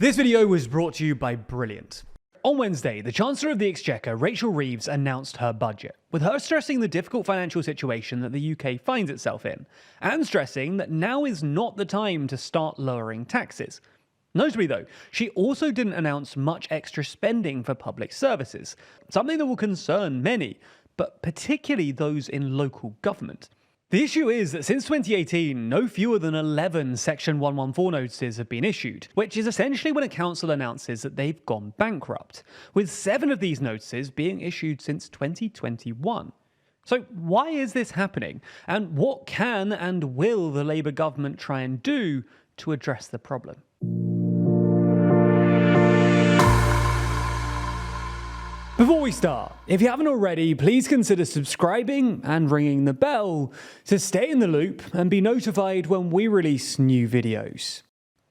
This video was brought to you by Brilliant. On Wednesday, the Chancellor of the Exchequer, Rachel Reeves, announced her budget, with her stressing the difficult financial situation that the UK finds itself in, and stressing that now is not the time to start lowering taxes. Notably though, she also didn't announce much extra spending for public services, something that will concern many, but particularly those in local government. The issue is that since 2018, no fewer than 11 Section 114 notices have been issued, which is essentially when a council announces that they've gone bankrupt, with 7 of these notices being issued since 2021. So why is this happening, and what can and will the Labour government try and do to address the problem? Before we start, if you haven't already, please consider subscribing and ringing the bell to stay in the loop and be notified when we release new videos.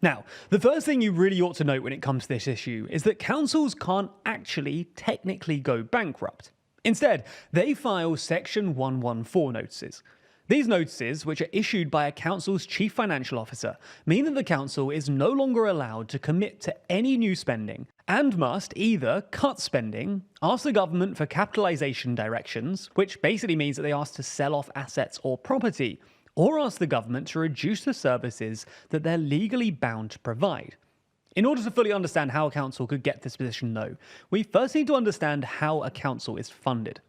Now, the first thing you really ought to note when it comes to this issue is that councils can't actually technically go bankrupt. Instead, they file Section 114 notices. These notices, which are issued by a council's chief financial officer, mean that the council is no longer allowed to commit to any new spending and must either cut spending, ask the government for capitalisation directions, which basically means that they ask to sell off assets or property, or ask the government to reduce the services that they're legally bound to provide. In order to fully understand how a council could get this position though, we first need to understand how a council is funded.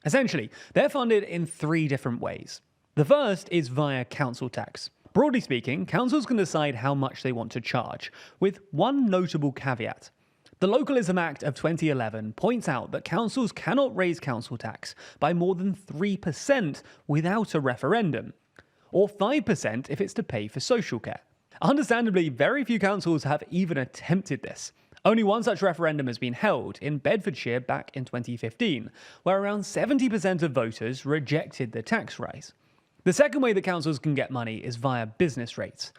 Essentially, they're funded in 3 different ways. The first is via council tax. Broadly speaking, councils can decide how much they want to charge, with one notable caveat. The Localism Act of 2011 points out that councils cannot raise council tax by more than 3% without a referendum, or 5% if it's to pay for social care. Understandably, very few councils have even attempted this. Only one such referendum has been held, in Bedfordshire back in 2015, where around 70% of voters rejected the tax rise. The second way that councils can get money is via business rates.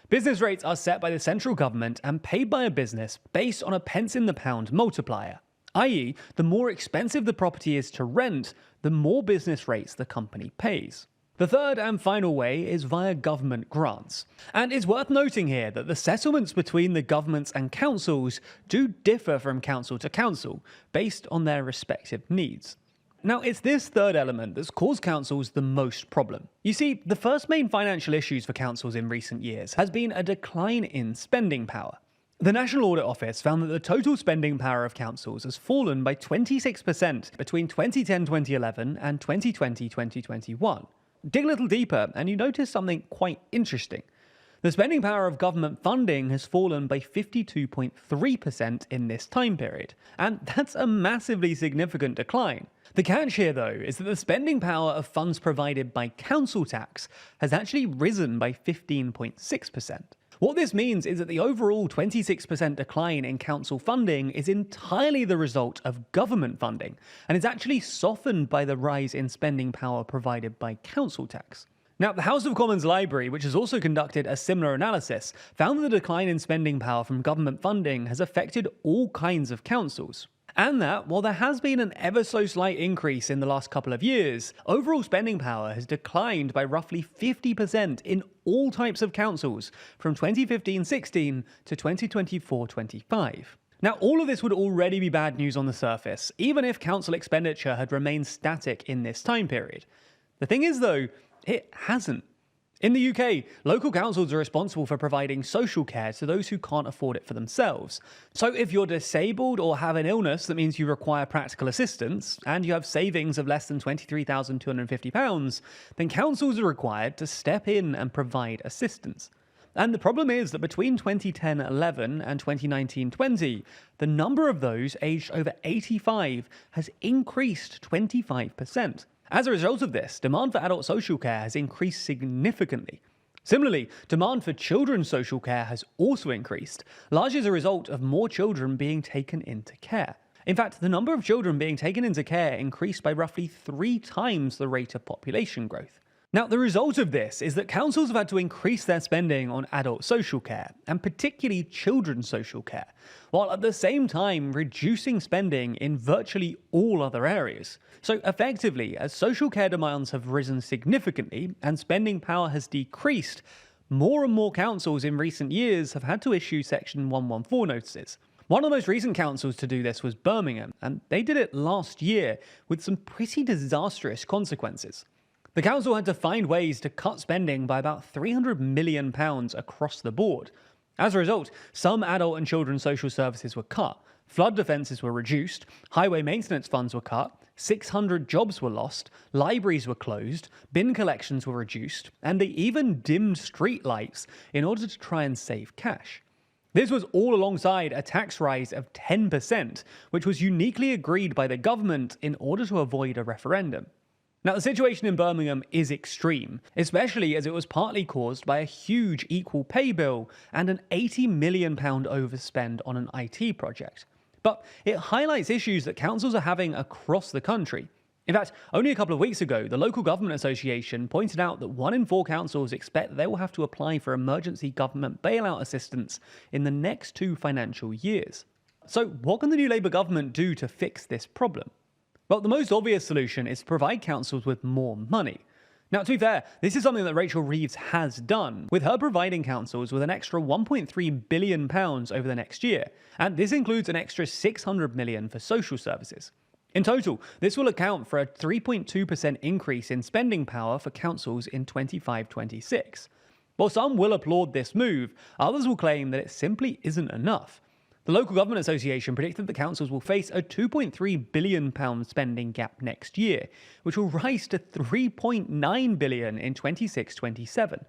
Business rates are set by the central government and paid by a business based on a pence in the pound multiplier, i.e. the more expensive the property is to rent, the more business rates the company pays. The third and final way is via government grants. And it's worth noting here that the settlements between the governments and councils do differ from council to council, based on their respective needs. Now, it's this third element that's caused councils the most problem. You see, the first main financial issues for councils in recent years has been a decline in spending power. The National Audit Office found that the total spending power of councils has fallen by 26% between 2010-2011 and 2020-2021. Dig a little deeper and you notice something quite interesting. The spending power of government funding has fallen by 52.3% in this time period, and that's a massively significant decline. The catch here though is that the spending power of funds provided by council tax has actually risen by 15.6%. What this means is that the overall 26% decline in council funding is entirely the result of government funding, and is actually softened by the rise in spending power provided by council tax. Now, the House of Commons Library, which has also conducted a similar analysis, found that the decline in spending power from government funding has affected all kinds of councils. And that, while there has been an ever so slight increase in the last couple of years, overall spending power has declined by roughly 50% in all types of councils from 2015-16 to 2024-25. Now, all of this would already be bad news on the surface, even if council expenditure had remained static in this time period. The thing is though, it hasn't. In the UK, local councils are responsible for providing social care to those who can't afford it for themselves. So if you're disabled or have an illness that means you require practical assistance, and you have savings of less than £23,250, then councils are required to step in and provide assistance. And the problem is that between 2010-11 and 2019-20, the number of those aged over 85 has increased 25%. As a result of this, demand for adult social care has increased significantly. Similarly, demand for children's social care has also increased, largely as a result of more children being taken into care. In fact, the number of children being taken into care increased by roughly 3 times the rate of population growth. Now, the result of this is that councils have had to increase their spending on adult social care, and particularly children's social care, while at the same time reducing spending in virtually all other areas. So effectively, as social care demands have risen significantly and spending power has decreased, More and more councils in recent years have had to issue Section 114 notices. One of the most recent councils to do this was Birmingham, and they did it last year with some pretty disastrous consequences. The council had to find ways to cut spending by about £300 million across the board. As a result, some adult and children's social services were cut, flood defences were reduced, highway maintenance funds were cut, 600 jobs were lost, libraries were closed, bin collections were reduced, and they even dimmed street lights in order to try and save cash. This was all alongside a tax rise of 10%, which was uniquely agreed by the government in order to avoid a referendum. Now, the situation in Birmingham is extreme, especially as it was partly caused by a huge equal pay bill and an £80 million overspend on an IT project. But it highlights issues that councils are having across the country. In fact, only a couple of weeks ago, the Local Government Association pointed out that 1 in 4 councils expect that they will have to apply for emergency government bailout assistance in the next 2 financial years. So what can the new Labour government do to fix this problem? Well, the most obvious solution is to provide councils with more money. Now, to be fair, this is something that Rachel Reeves has done, with her providing councils with an extra £1.3 billion over the next year, and this includes an extra £600 million for social services. In total, this will account for a 3.2% increase in spending power for councils in 25-26. While some will applaud this move, others will claim that it simply isn't enough. The Local Government Association predicted that councils will face a £2.3 billion spending gap next year, which will rise to £3.9 billion in 26-27.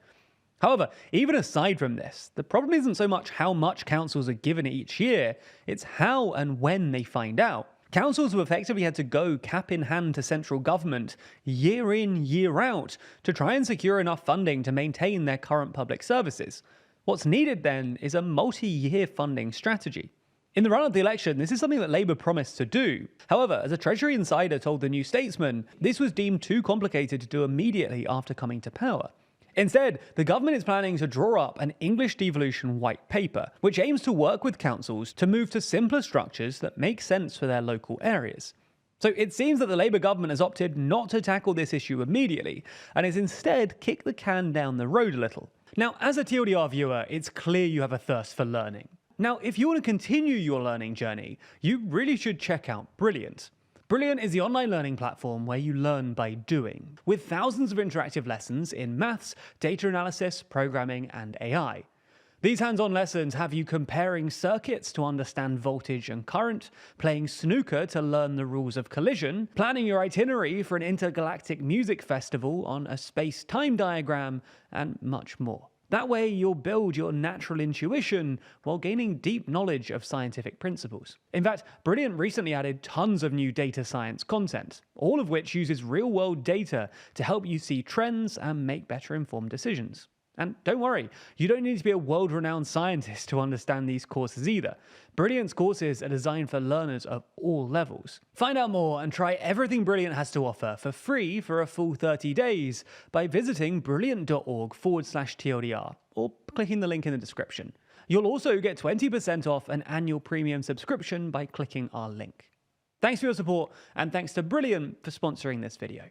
However, even aside from this, the problem isn't so much how much councils are given each year, it's how and when they find out. Councils have effectively had to go cap in hand to central government year in, year out to try and secure enough funding to maintain their current public services. What's needed then is a multi-year funding strategy. In the run-up to the election, this is something that Labour promised to do. However, as a Treasury insider told the New Statesman, this was deemed too complicated to do immediately after coming to power. Instead, the government is planning to draw up an English devolution white paper, which aims to work with councils to move to simpler structures that make sense for their local areas. So it seems that the Labour government has opted not to tackle this issue immediately, and has instead kicked the can down the road a little. Now, as a TLDR viewer, it's clear you have a thirst for learning. Now, if you want to continue your learning journey, you really should check out Brilliant. Brilliant is the online learning platform where you learn by doing, with thousands of interactive lessons in maths, data analysis, programming, and AI. These hands-on lessons have you comparing circuits to understand voltage and current, playing snooker to learn the rules of collision, planning your itinerary for an intergalactic music festival on a space-time diagram, and much more. That way, you'll build your natural intuition while gaining deep knowledge of scientific principles. In fact, Brilliant recently added tons of new data science content, all of which uses real-world data to help you see trends and make better informed decisions. And don't worry, you don't need to be a world-renowned scientist to understand these courses either. Brilliant's courses are designed for learners of all levels. Find out more and try everything Brilliant has to offer for free for a full 30 days by visiting brilliant.org/TLDR or clicking the link in the description. You'll also get 20% off an annual premium subscription by clicking our link. Thanks for your support, and thanks to Brilliant for sponsoring this video.